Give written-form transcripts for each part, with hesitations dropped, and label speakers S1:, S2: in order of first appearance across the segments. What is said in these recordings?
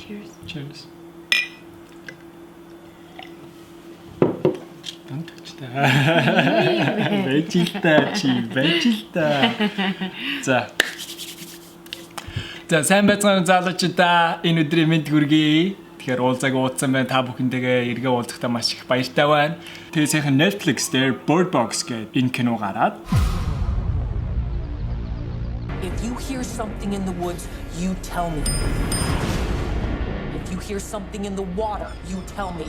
S1: Cheers.
S2: Cheers. Don't touch that. Vegetal. За. За сайн байцгаана залуучдаа энэ өдрийн мэнд хүргэе. Тэгэхээр уулзааг уудсан байна. Та бүхэндээ эргээ уулзахдаа маш их баяртай байна. Тэгээ сайхан Netflix дээр Bird Box гэдэг энэ кино гараад.
S3: If you hear something in the woods, you tell me. If you hear something in the water, you tell me.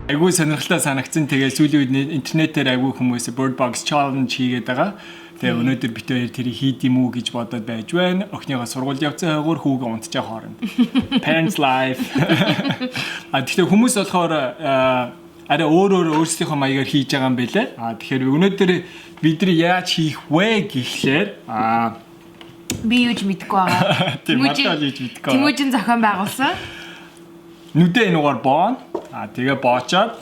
S2: Айгуу сонирхолтой санагдсан. Тэгээ сүүлийн үед интернетээр айгуу хүмүүс Bird Box challenge хийгээд байгаа. Тэгээ өнөөдөр бид хоёр тэрийг хийд юм уу гэж бодоод байж байна. Охиныгоо сургууль явцсан хойгоор хүүгээ унтчих хооронд. Parents life. Тэгэхээр хүмүүс болохоор арай өөр өөрсдийнхөө маягаар хийж байгаа юм байлээ. Тэгэхээр өнөөдөр бидний яаж хийх вэ гэхлээр
S1: Би юуж мэдгүй байгаа. Тэмүүжин зохион байгуулсан.
S2: Нүдэ энэгээр боон. Тэгээ боочоод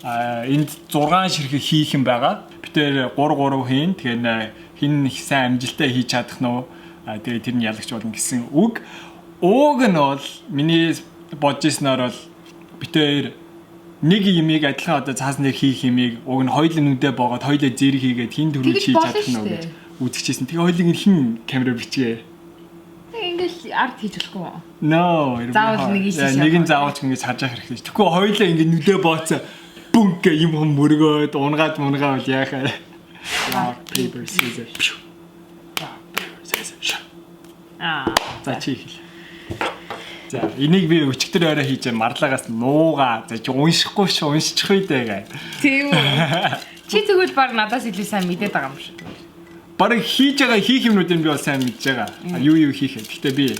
S2: энд 6 ширхэг хийх юм байгаа. Бид тэр 3 хийн. Тэгэхээр хин их сайн амжилттай хийж чадах нь уу? Тэгээ тэр нь ялагч болно гэсэн үг. Ууг нь бол миний бодож ирснээр бол бид тэр нэг юмыг адилхан одоо цаасныг хийх юмыг уг нь хоёулын нүдэ боогод хоёулаа зэрэг хийгээд хин дөрөв хийж чадах нь уу гэж үзчихсэн. Тэгээ хоёулыг хин камераар бичгээ.
S1: Ингээл арт хийж болохгүй юу?
S2: No,
S1: заавал нэг ийшээ.
S2: Нэг нь заавалч ингэж харж явах хэрэгтэй. Тэгэхгүй хоёулаа ингэ нүдэ бооцоо бүнг гэ юм хам мөргөөд унгаад мунгаавал яахаа. Paper scissors. За чи хэл. За энийг би өчигдөр орой хийж марлагаас нуугаа. За уншихгүй ш уншчих үү дээ.
S1: Тийм үү. Чи тэгвэл баг надаас илүү сайн мэдээд байгаа юм шиг.
S2: Бараг хийж байгаа хийх юмнуудыг би бол сайн мэдж байгаа. Юу хийхээ. Гэхдээ би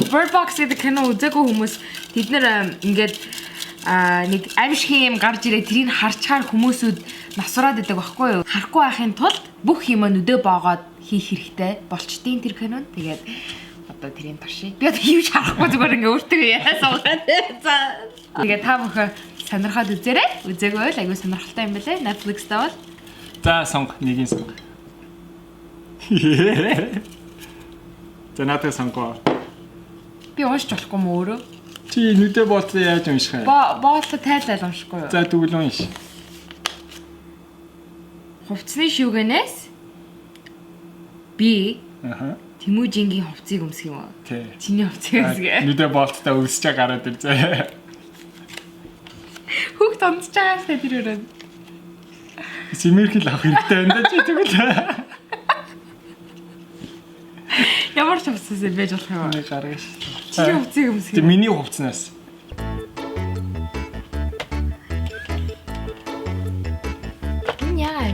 S1: Bird Box гэдэг кино үзээгүй хүмүүс тэд нэр ингээд нэг аимшиг юм гарч ирээ тэрийг харчаар хүмүүсүүд насураад идэг байхгүй юу? Харахгүй байхын тулд бүх юм нүдэ боогоод хийх хэрэгтэй болчтiin тэр кинонд. Тэгээд одоо тэрийг туршия. Би одоо хийвч харахгүй зүгээр ингээ өөртөө яасаагаад. За тэгээд та бүхэн сонирхоод үзээрэй. Үзээгүй бол айгүй сонирхолтой юм байна. Netflix дээр бол.
S2: За сонго нэгийг сонго. За надад сонгоо.
S1: Би уншиж болохгүй мө өөрөө.
S2: Чи нүдэ боолтой яаж унших вэ?
S1: Боолтой тайлал уншихгүй юу?
S2: За тэгвэл унш.
S1: Хувцсны шүүгэнээс би Тэмүүжингийн хувцсыг өмсөх юм уу?
S2: Тий.
S1: Чиний хувцсыг өмсгөө.
S2: Нүдэ боолттой өсөж гараад ир зэ.
S1: Хүүхд онцож байгаа шүү тэр өрөө.
S2: Симэрхэл авах хэрэгтэй байна да чи тэгвэл.
S1: Ямар ч хувцас байж болох юм аа.
S2: Гаргаж.
S1: Чиний хувцсыг өмсгөө.
S2: Тэг миний хувцснаас.
S1: Яа.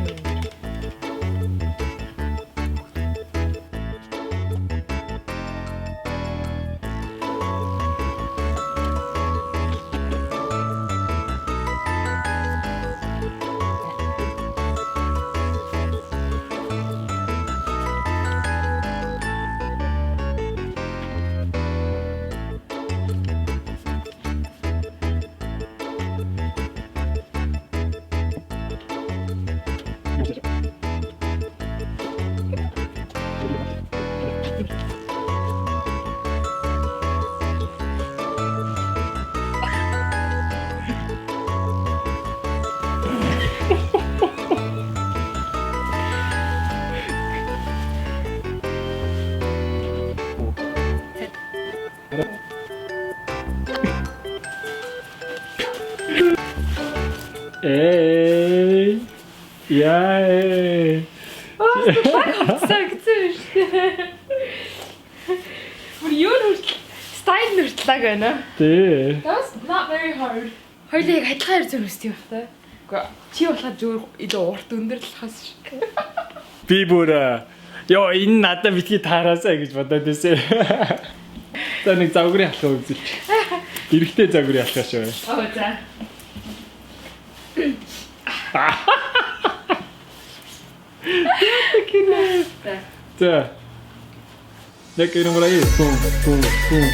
S2: Эй. Яа.
S1: Сагцш. Юу стайл нүртлэг байна.
S2: Тий.
S1: That's not very hard. Хоёулаа яг адилхан хэрэг зүрхстэй байх та. Гэхдээ чи болоход зүгээр илүү урт өндөр болохоос шиг.
S2: Би бүр ёо энэ надад битгий таараасаа гэж бодоод байсан. За нэг загварын халах үзүүлж. Эрэхтэй загварын халах шүү.
S1: Оо за.
S2: За. Яг энэ гоо яа. Бум.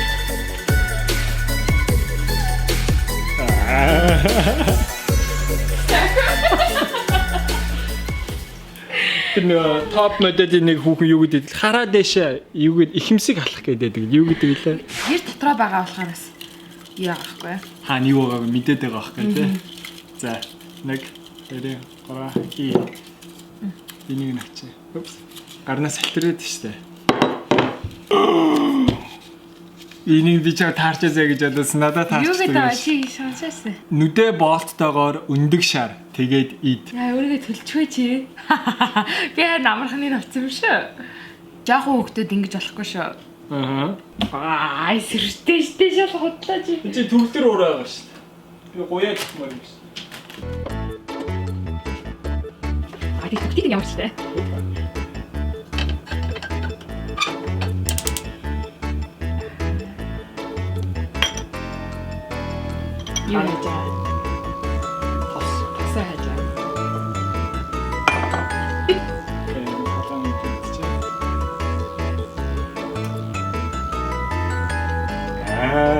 S2: Тэр нэг топ модели нэг хүүхэн юу гэдэг хараа дэшээ юу гэд ихэмсэг халах гэдэг юу гэдэг лээ.
S1: Гэр дотроо байгаа болохоор бас яахгүй.
S2: Хаана юу байгааг мэдээд байгаа байхгүй тий. За 1 2 3 хий. Энийг начи. Упс. Гарнаас салтраад штэ. Энийг би чаа таарчаасаа гэж бодсон. Надад таарч.
S1: Юу гэдэг чи сонсоосаа.
S2: Нүдэ болттойгоор өндөг шар тэгээд ид.
S1: Яа өөрийгөө төлчихвэ чи. Би намархны навцсан юм шүү. Жаахан хөвгтүүд ингэж болохгүй шүү. Аа сэртэй штэ шал хотлоо чи.
S2: Чи төгтөр ураа байгаа шүү. Би гоёа гэх юм шүү.
S1: А тийм төгтийг ямар ч тэ. Юу яаж тасаа яаж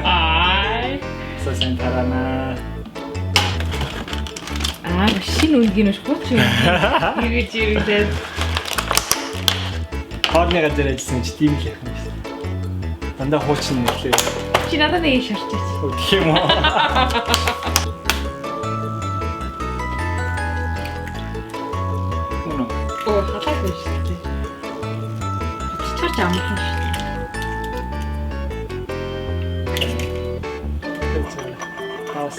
S1: ай
S2: Сайн тарана.
S1: шинэ үнгийн өшгөөч юу гэж ирээд
S2: Хоорны газар ажилласан чи тийм л яах юм бэ? Дандаа хуучин нэлээ.
S1: чи надад нэг шарчаач.
S2: Гэх юм уу?
S1: Оо халаад байна шүү дээ. Чичгаач амархан шүү.
S2: Хас.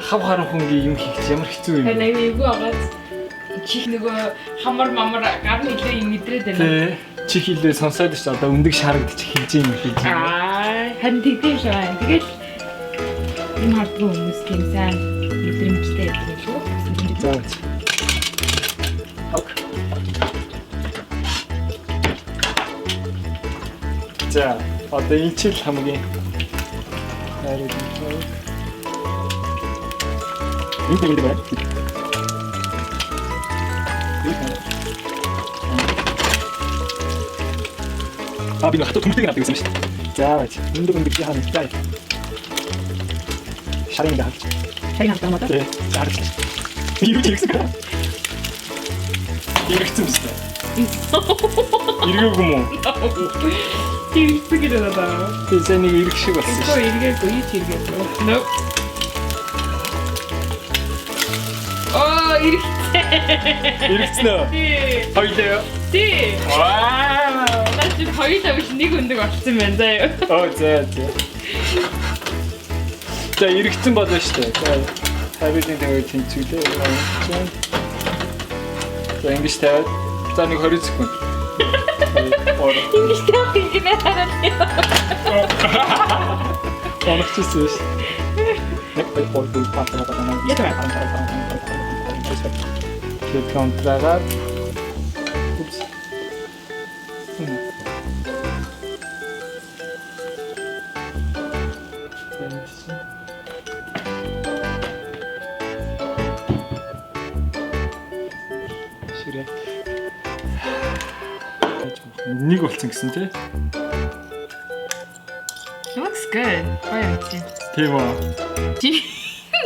S2: Хав харан хүнгийн юм хийх ямар хэцүү юм бэ?
S1: Нэг эвгүй агаад чих нөгөө хамар мамар гар нэлээ юм мэдрээд байна.
S2: Тэ чи хилээ сонсоод ч одоо өндөг шарагдчих хэлж юм хийж байна.
S1: Харин тэгдэм шүү. Тэгэл юм хардгүй хүмүүс тийм сайн мэдрэмжтэй байдаг шүү.
S2: За. Ок. За, одоо энэ ч л хамгийн хайртай. Энд байна. Би хатуу төмөлтэйг авдаг гэсэн шүү дээ. За бач. Өндөг чи хаана заа. Шарын даах.
S1: Харин хатаа маа.
S2: Тэ. Зарч. Юу ч ихсэн. Иргэцэн биз дээ. Иргэв юм уу?
S1: Иргэцэн гэдэг надаа.
S2: Тэгээ нэг ирэх шиг болсон шүү.
S1: Iko иргээгүй иргээгүй. Nope.
S2: Иргэцэн үү? Хоёлоо.
S1: Тий.
S2: Вау.
S1: Чи хоёулаа биш нэг өндөг орсон байна заа юу.
S2: Оо зөө. За иргэцэн болно шүү дээ. За тавилын тавыг тэнцвэлээ. За ингэж тавиад за нэг 20 секунд.
S1: Ингэж тавих гинэ хараад.
S2: Оногчсэн шүү. Нэг бол патна патна. Let контрагаад. Упс. Ширээ. Нэг болцсон гэсэн тий.
S1: Looks good. Гоё чи.
S2: Тийм үү.
S1: Чи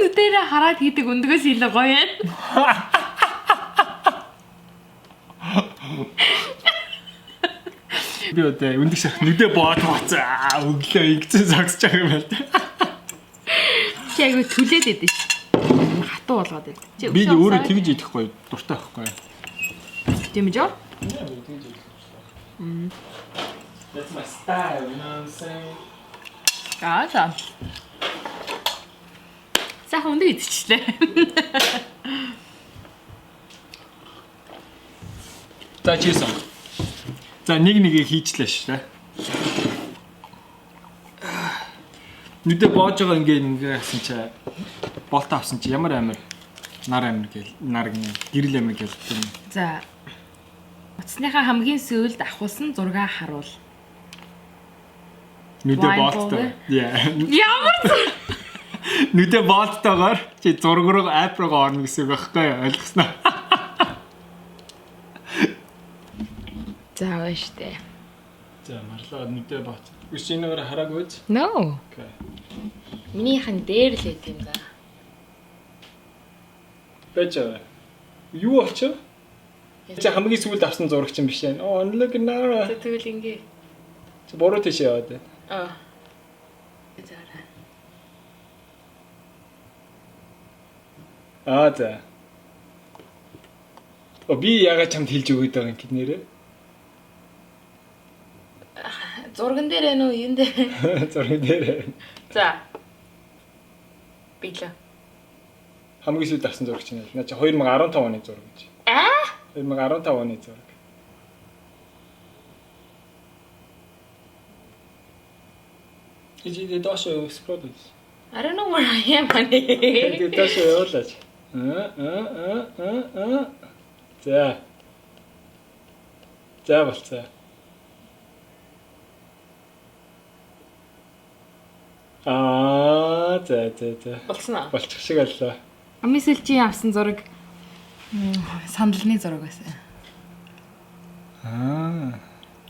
S1: нүдэрэ хараад хийдэг өндгөөс илүү гоё юм.
S2: Би одоо өндөг шах нүдэ боод бацаа өглөө ингэсэн сагсаж байгаа юм байна.
S1: Чи айгу түлээд идэв ш. Хатуу болгоод идэв. Чи
S2: Би өөрөө тэгж идэхгүй дуртай байхгүй.
S1: Тийм үү?
S2: That's my style, you know what I'm saying?
S1: Гаа. Сайхан өндөг идчихлээ.
S2: За чийсэн. За нэг хийчлээ шүү дээ. Нүдэ боож байгаа ингээ хасан чи болт авсан чи ямар амар нар амар гэл нар гэрэл амар гэл тийм.
S1: За. Утасныхаа хамгийн сүүлд ахуулсан зураг харуул.
S2: Нүдэ болттой.
S1: Ямар
S2: нүдэ болттойгоор чи зураг руу апп руу орно гэсэн үг байхгүй юу? Ойлгосноо.
S1: За штэ.
S2: За марлаа нүдэ болт. Үс энэгээр хараагүй.
S1: No.
S2: Окей.
S1: Минийхэн дээр л байт юм да.
S2: Байж байгаа. Юу очив? Чи хамгийн сүүлд авсан зурагч юм биш ээ. Oh, look now.
S1: Тэгвэл ингээ.
S2: Чи буруу тийш яваад байна. За. Би ягаад чамд хэлж өгöd байгаа юм гэднэрээ?
S1: Зурган дээр ээ нөө юм дээр.
S2: Зурган дээр.
S1: За. Биглээ.
S2: Хамгийн сүүлд авсан зурагч нь. Наа чи 2015 оны зураг гэж. 2015 оны зураг. Is it also exploded?
S1: I don't know where I am, honey.
S2: It also явуулаач. За. За болцоо. За.
S1: Болцсон аа.
S2: Болчих шиг боллоо.
S1: Хамгийн сүүлчийн авсан зураг сандалны зураг байсан.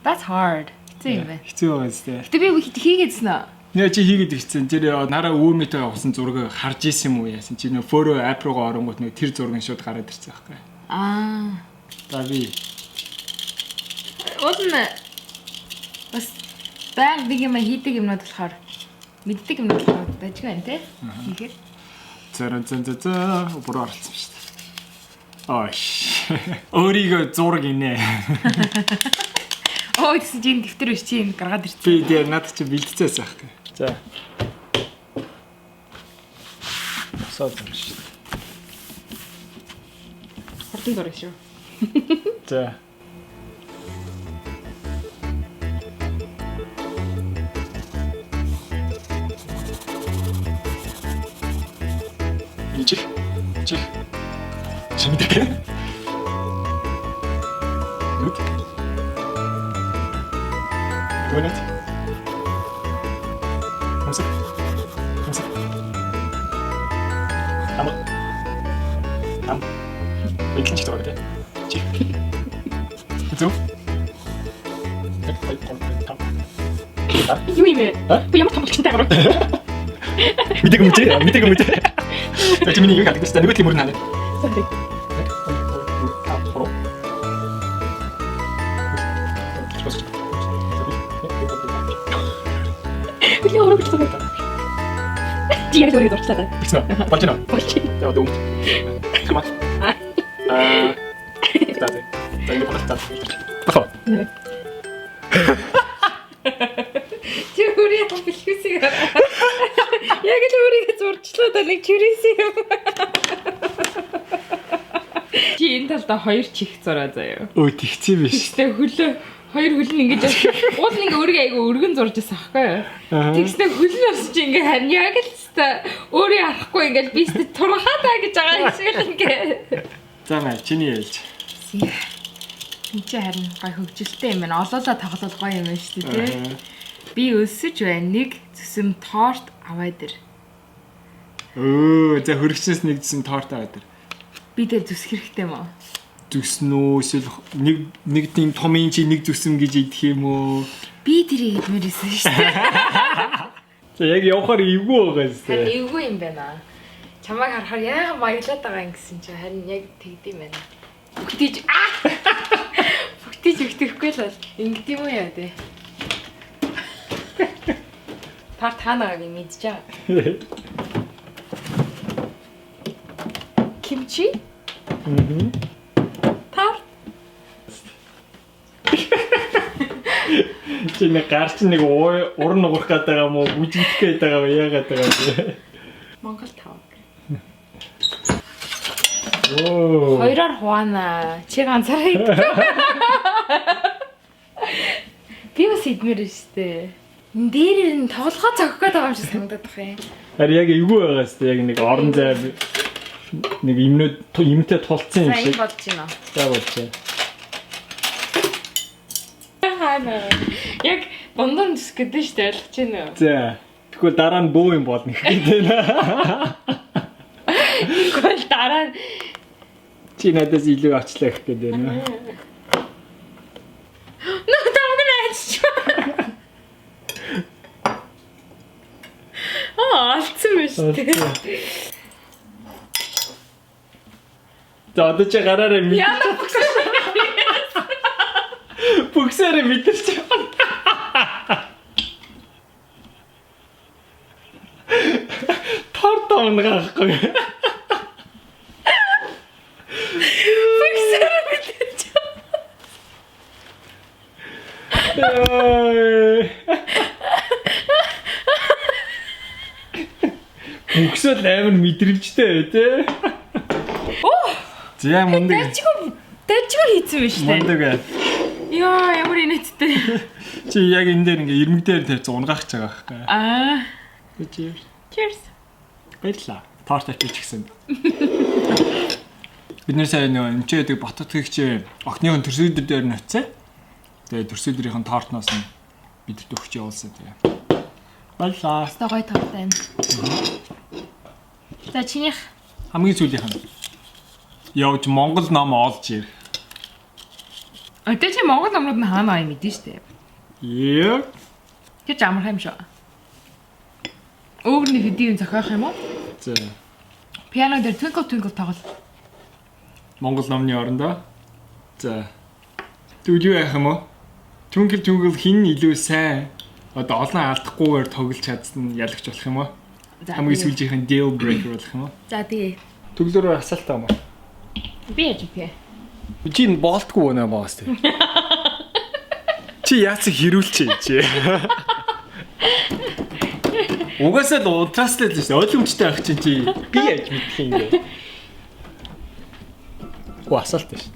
S1: That's hard. Хэцүү юм байна.
S2: Хэцүү байгаа зү.
S1: Гэтэ би хийгээдсэн аа.
S2: Нэ чи хийгээд ирсэн. Тэр нараа өвөрмөтэй авсан зураг харж исэн юм уу яасан. Чи нөө форо ап руу оронгууд нөө тэр зураг нь шууд гараад ирсэн байхгүй. Тави.
S1: Одна. Бас баг нэг юм хийдэг юмнууд болохоор мэддэг юмнууд болохоор дажгүй байна те. Хийхээр.
S2: За буруу оролцсон шүү дээ. Өөрийгөө зураг инээ.
S1: Тэгсэн чинь дэвтэр биш чи гаргаад ирсэн.
S2: Би дээр надад чи бэлтцээс байхгүй. За. Саад юм шүү.
S1: Хурдан зураг шүү.
S2: За. Чих. Чимдээ. Look. Гонет. Хамсаа. Ам. Эклэн чих дөрөв. Чих. Хэцүү.
S1: Юу юм бэ? Би ямар тамгалчтай гарав.
S2: Мэдээгүй. За миний юу гэдэг вэ? Нэг тийм мөрөн ханаа.
S1: Би өөрөө гэж байгаа. Тиэр өөрөө дуртай.
S2: Бичнэ. Болчихно. За дөө. Комат. Таа. За ингэ болчихсон. Бахаа.
S1: Чүрээ бэлхүүсээ. Яг л өөрийгөө зурчлаа да нэг чүрээсээ юм. Чи энэ талдаа хоёр чих зураа заяа.
S2: Тэгцээ биш.
S1: Тэгснэ хөлөө хоёр хөл нь ингэж уул нэг өөрийгөө айгу өргөн зурж байсан аахгүй юу. Тэгснэ хөл нь орсож ингээ харин яг л хэвээр өөрийг харахгүй ингээл би хэвээр турхаадаа гэж байгаа юм шиг л ингээ.
S2: За маа чиний ялж.
S1: Энд чи харин гой хөвгөлтэй юм байна. Олоолаа тоглол гоё юм байна шүү дээ тий. Би өсөж байна. Нэг зүсэм торт аваад ир.
S2: За хөргчнээс нэг зүсэм торт аваад ир.
S1: Би тэр зүсэх хэрэгтэй юм уу?
S2: Зүснөө эсвэл нэг тийм томын чи нэг зүсэм гэж идэх юм уу?
S1: Би тэрийг идмээрсэн шүү дээ.
S2: За яг явахаар эвгүй байгаа юм.
S1: Харин эвгүй юм байна. Чамайг харахаар яагаад маяглаад байгаа юм гэсэн чи харин яг тэгдэм байна. Бүгдийж өгтөхгүй л бол ингэдэм юм яа дээ. Таанаа би мэдж байгаа. Кимчи? Тарт.
S2: Чи нэг гарч нэг уран нугах гээд байгаа юм уу? Бүжигдэх гээд байгаа юм яагаад байгаа юм?
S1: Монгол тав.
S2: Оо.
S1: Хоёроор хуваана. Чи ганцаараа ид. Би бас идмээр штэ. Энд дээр нь тоглохоо цогох гээд байгаа юм шиг санагдаад байна юм.
S2: Харин яг эвгүй байгаа штэ. Яг нэг орон зай нэг юмтэй тулцсан юм шиг.
S1: Сайн болж байна.
S2: За болчихё.
S1: Яг бондон зүс гэдэг нь штэ ойлгож байна уу?
S2: За. Тэгвэл дараа нь бөө юм болно гэдэг байна.
S1: Тэгвэл дараа нь
S2: чи надаас илүү авчлаа гэх гэдэг байна.
S1: Нөө тамгнаач. Алц.
S2: За одоо чи гараараа мэдэрч.
S1: Яна
S2: Бүгсээрээ мэдэрч. Торт онгахгүй. Бүгсэл амар мэдрэмжтэй тий. За мундаг.
S1: Дэжгүй хийсэн юм шүү дээ.
S2: Мундаг.
S1: Яа, ямар инээдтэй.
S2: Чи яг энэ дээр ингээ ирмэг дээр тавьж унгаах гэж байгаа байхгүй.
S1: Аа.
S2: Cheers.
S1: Cheers.
S2: Баярлаа. Торт авчиж гисэн. Бид нэр сайн нөө энэ ч яадаг Батбатгийгч охины төрсөдөр дээр ноцсон. Тэгээ төрсөдрийнхэн тортноос нь бидэрт өгч явуулсан тэгээ. Баярлаа.
S1: Стогой товтой. За чинийх
S2: Хамгийн сүүлийнх нь явж Монгол ном олж ир.
S1: Өдөө чи Монгол номнууд нь хаана аа мэдэн штэ.
S2: Яа.
S1: Гэж амар юм шүү. Өөрний хэдийн зохиох юм уу?
S2: За.
S1: Пиано дээр Twinkle Twinkle тоглол.
S2: Монгол номны орондоо. За. Тэгвэл юу яах юм уу? Twinkle Twinkle хин илүү сайн одоо олон алдахгүйгээр тоглож чадсан ялагч болох юм уу? Хамгийн сүүлжийнхэн deal breaker болох юм уу?
S1: За тэгээ.
S2: Төглөөрөө асаалтаа юм уу?
S1: Би яж пи.
S2: Чи энэ болтгүй нэ боос тий. Чи яац хэрүүлчихэ чи. Угаасаа л унтрааслаа л шүү. Ойлгомжтой байх чинь чи би яаж мэдэх юм бэ? Оо асаалт шүү.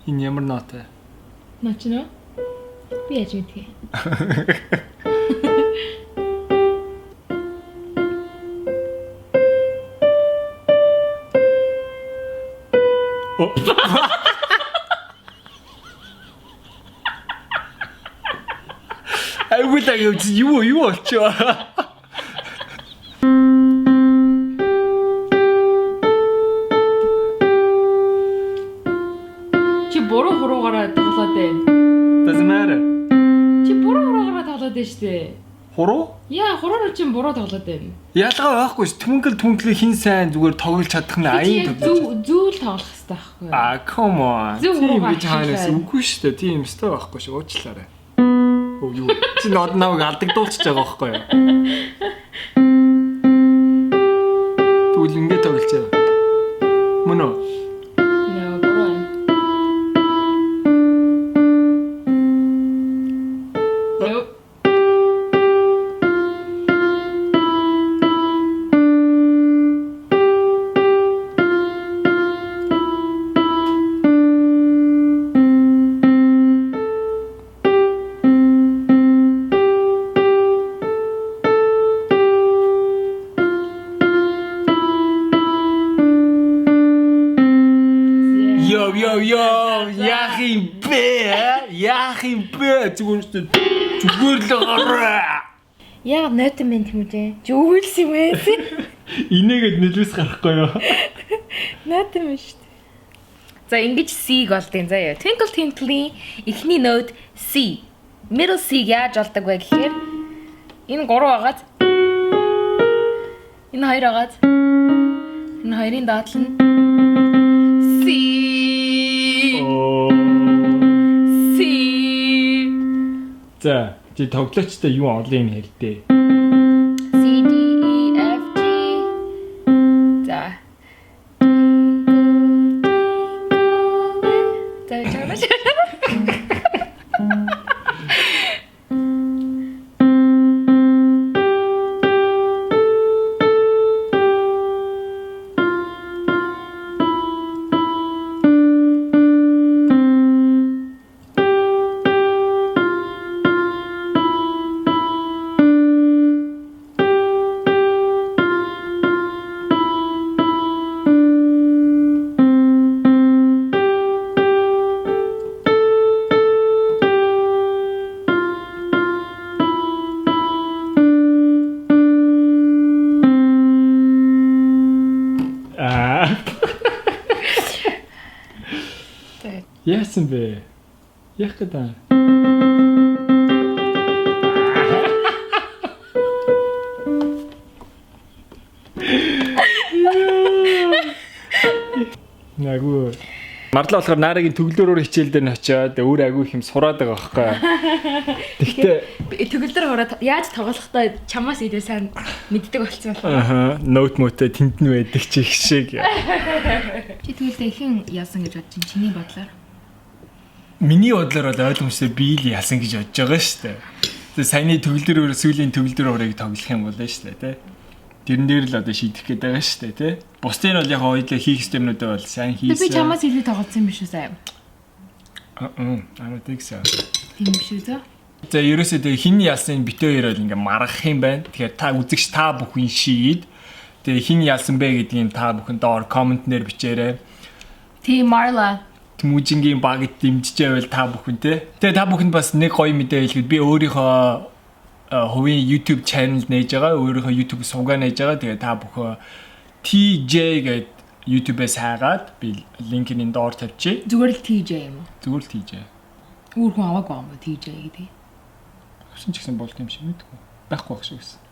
S2: Энэ ямар нотой?
S1: Начно? Би яж мэдхий.
S2: Айгуулаа юу болчихоо.
S1: Чи буруу хуруугаараа тоглоод байна.
S2: Doesn't matter.
S1: Чи буруу хуруугаараа тоглоод байна штэ.
S2: Хуруу?
S1: Яа, хуруугаар чи буруу тоглоод байна.
S2: Ялгаа байхгүй ш. Twinkle хин сайн зүгээр тоглож чадах нь аян тоглож.
S1: Зүүл тоглох хэрэгтэй байхгүй юу?
S2: А come on.
S1: Зөв хуруугаар
S2: гэж хаанаас үгүй шүү дээ. Тийм өстой байхгүй ш. Уучлаарай. Оо юу. Чи нод навыг алдагдуулчихж байгаа байхгүй юу? Тэгвэл ингэ тоглолцоо. Мөн үү?
S1: Яа, буруу. Nope.
S2: Яах юм бэ? Зүгээр л гараа.
S1: Яг нойтон мэн тэмүүжээ. Зүгэлс юм ээ.
S2: Инээгээд нэлвэс гарахгүй юу?
S1: Нойтон мэн шүү дээ. За ингэж C-г олдیں۔ Заяа. Twinkle Twinkle-ийн эхний нот C. Middle C-г яаж олдог вэ гэхээр энэ 3 байгаад энэ 2 байгаад энэ хоёрын доотлол нь C.
S2: За, чи тоглоочтой юу олъё юм хэлдэ.
S1: C D E F G. За.
S2: Яасан бэ? Яах гэдэг. Айгу. Марлаа болохоор наарагийн төгөлөөрөөр хичээл дээр нь очиод өөр айгу их юм сураад байгаа байхгүй. Тэгтээ
S1: төгөлдөр ороод яаж тоглохдоо чамаас илүү сайн мэддэг болцсон байна.
S2: Аха, ноут мотэ тэнд нь байдаг чи их шиг.
S1: Чи тэгвэл ихэн яасан гэж бодож чинь чиний бодлоор?
S2: Миний бодлоор бол ойлгомжтой би л ялсан гэж бодож байгаа шүү дээ. Тэгээ саяны төгөлдөр сүүлийн төгөлдөр орыг тоглох юм бол шүү дээ, тий. Тэрэн дээр л одоо шийдэх гээд байгаа шүү дээ, тий. Бусдын бол яг хоёулаа хийх системнүүдээ бол сайн хийсэн.
S1: Би чамаас илүү тоглосон юм биш үү сая?
S2: I don't think so.
S1: Тийм биш үү?
S2: За ерөөсөө тэгээ хин ялсан битээ хоёр бол ингээ маргах юм байна. Тэгэхээр та үзэгч та бүхэн шийд. Тэгээ хин ялсан бэ гэдгийг та бүхэн доор комментнэр бичээрэй.
S1: Тийм Marla
S2: Тэмүүжингийн багт дэмжижээвэл та бүхэн те. Тэгээ та бүхэнд бас нэг гоё мэдээ хэлэхэд би өөрийнхөө хувийн YouTube channel нээж байгаа. Өөрийнхөө YouTube сувгаа нээж байгаа. Тэгээ та бүхэн TJ гэдэг YouTube-ээс хайгаад би линкийг энэ доор тавьчих.
S1: зүгээр л TJ юм уу?
S2: Зүгээр л TJ.
S1: Өөр хүн аваагүй юм уу TJ гэдэг?
S2: Авсан ч гэсэн болт юм шиг мэдгүй. Байхгүй байх шиг байсан.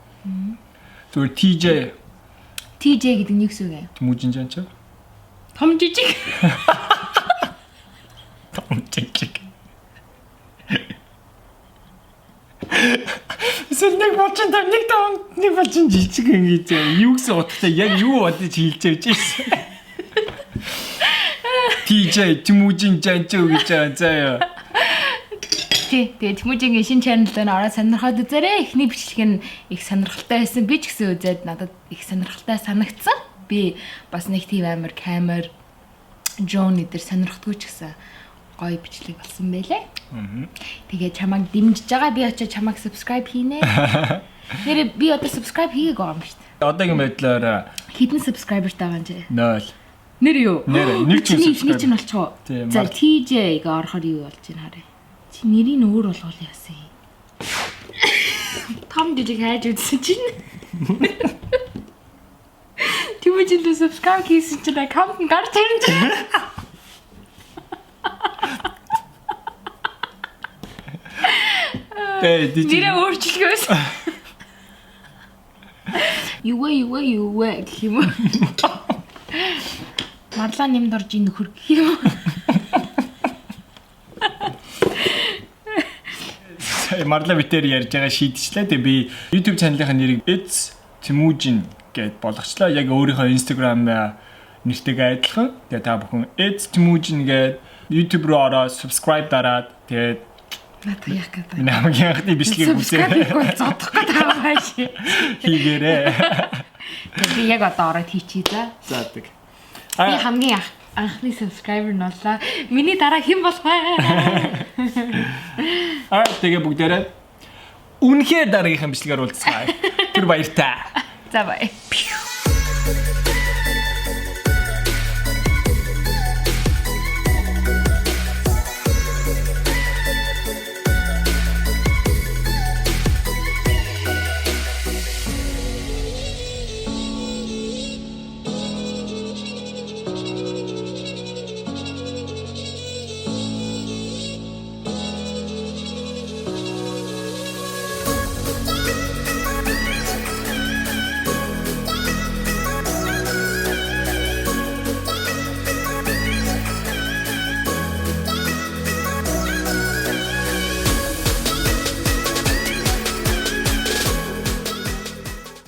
S2: Зүгээр TJ
S1: гэдэг нь юу гэсэн үг юм?
S2: Тэмүүжин жан ч.
S1: Том жижиг.
S2: Том жижиг. Нэг болчин та нэг болчин жижиг ингэж юу гэсэн утгатай яг юу бодож хэлж явж байсан. TJ Тэмүүжин жан ч гэж байгаа заяа.
S1: Тэгээд Тэмүүжингийн шинэ channel дээр ороод сонирхоод үзээрэй. Эхний бичлэг нь их сонирхолтой байсан. Би ч гэсэн үзээд надад их сонирхолтой санагдсан. Би бас нэг тийм амар камер Джон эдэр сонирхдгүй ч гэсэн гоё бичлэг болсон байлээ. Тэгээд чамайг дэмжиж байгаа. Би очиж чамайг subscribe хийнэ. Нэр би одоо subscribe хийгээг байгаа юм шүү дээ.
S2: Одоогийн байдлаар
S1: Хэдэн subscriber-тай байгаа юм чи?
S2: 0.
S1: Нэр юу?
S2: Нэг ч
S1: subscribe чинь болчихоо. За TJ-г орохоор юу болж байна харъя. Чи нэрийг өөр болгоол яасан юм. Том жижиг хайж үзсэн чинь. Тэмүүжинд subscribe хийсэн чинь аккаунт нь гарч ирэн чинь. Нэрээ өөрчлөгөөс. Юу гэх юм уу? Марлаа нэмд орж ийн нөхөр гэх юм уу?
S2: Марлаа битээр ярьж байгаа шийдчихлээ. Тэгээ би YouTube channel-ийн нэрийг It's Тэмүүжин гэд болгочлаа. Яг өөрийнхөө Instagram нэртэйгээ адилхан. Тэгээ та бүхэн It's Тэмүүжин гэд YouTube руу ороод subscribe дараад тэгээд
S1: Ната яах гэдэг.
S2: Намгийн анхны бичлэгийг
S1: үзээ. Зодох гэдэг юм ааш.
S2: Хийгээрээ.
S1: Би яг одоо ороод хийчихье за.
S2: Заадаг.
S1: Би хамгийн анхны subscriber нь боллоо. Миний дараа хэн болох вэ?
S2: Тэгээ бүгдээрээ үнэхээр дараагийнхаа бичлэгээр уулзцгаая. Тэр баяртай.
S1: За бай.